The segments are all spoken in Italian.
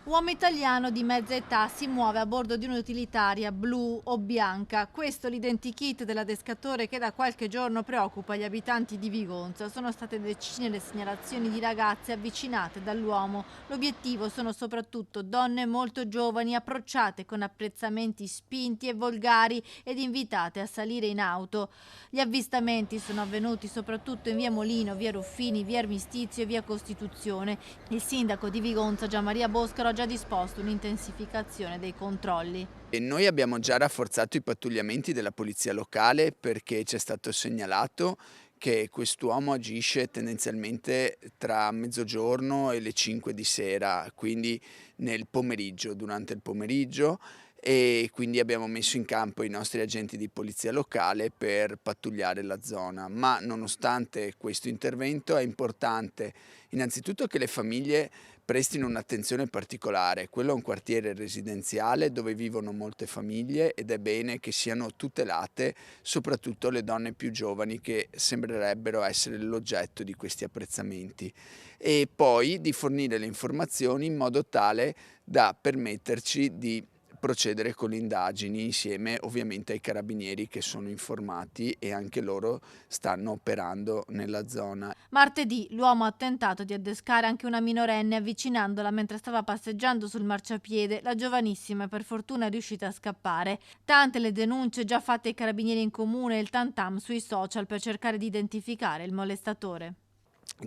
Uomo italiano di mezza età si muove a bordo di un'utilitaria blu o bianca. Questo è l'identikit dell'adescatore che da qualche giorno preoccupa gli abitanti di Vigonza. Sono state decine le segnalazioni di ragazze avvicinate dall'uomo. L'obiettivo sono soprattutto donne molto giovani approcciate con apprezzamenti spinti e volgari ed invitate a salire in auto. Gli avvistamenti sono avvenuti soprattutto in via Molino, via Ruffini, via Armistizio e via Costituzione. Il sindaco di Vigonza, Gianmaria Boscaro, ha già disposto un'intensificazione dei controlli. E noi abbiamo già rafforzato i pattugliamenti della polizia locale perché c'è stato segnalato che quest'uomo agisce tendenzialmente tra mezzogiorno e le 5 di sera, quindi nel pomeriggio, durante il pomeriggio, e quindi abbiamo messo in campo i nostri agenti di polizia locale per pattugliare la zona. Ma nonostante questo intervento è importante innanzitutto che le famiglie prestino un'attenzione particolare. Quello è un quartiere residenziale dove vivono molte famiglie ed è bene che siano tutelate soprattutto le donne più giovani che sembrerebbero essere l'oggetto di questi apprezzamenti. E poi di fornire le informazioni in modo tale da permetterci di procedere con le indagini insieme ovviamente ai carabinieri che sono informati e anche loro stanno operando nella zona. Martedì l'uomo ha tentato di addescare anche una minorenne avvicinandola mentre stava passeggiando sul marciapiede. La giovanissima per fortuna è riuscita a scappare. Tante le denunce già fatte ai carabinieri in comune e il tantam sui social per cercare di identificare il molestatore.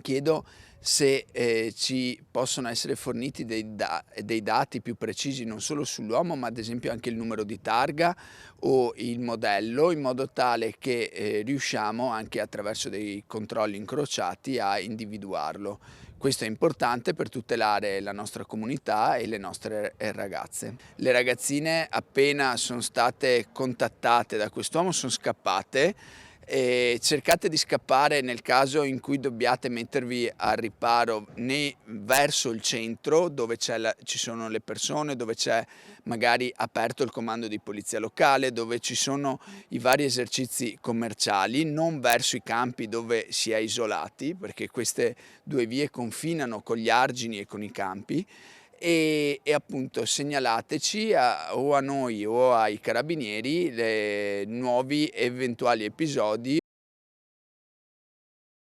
Chiedo se ci possono essere forniti dei dati più precisi non solo sull'uomo, ma ad esempio anche il numero di targa o il modello, in modo tale che riusciamo anche attraverso dei controlli incrociati a individuarlo. Questo è importante per tutelare la nostra comunità e le nostre ragazze. Le ragazzine appena sono state contattate da quest'uomo son scappate. Cercate di scappare nel caso in cui dobbiate mettervi al riparo verso il centro dove ci sono le persone, dove c'è magari aperto il comando di polizia locale, dove ci sono i vari esercizi commerciali, non verso i campi dove si è isolati, perché queste due vie confinano con gli argini e con i campi. E appunto segnalateci o a noi o ai carabinieri nuovi eventuali episodi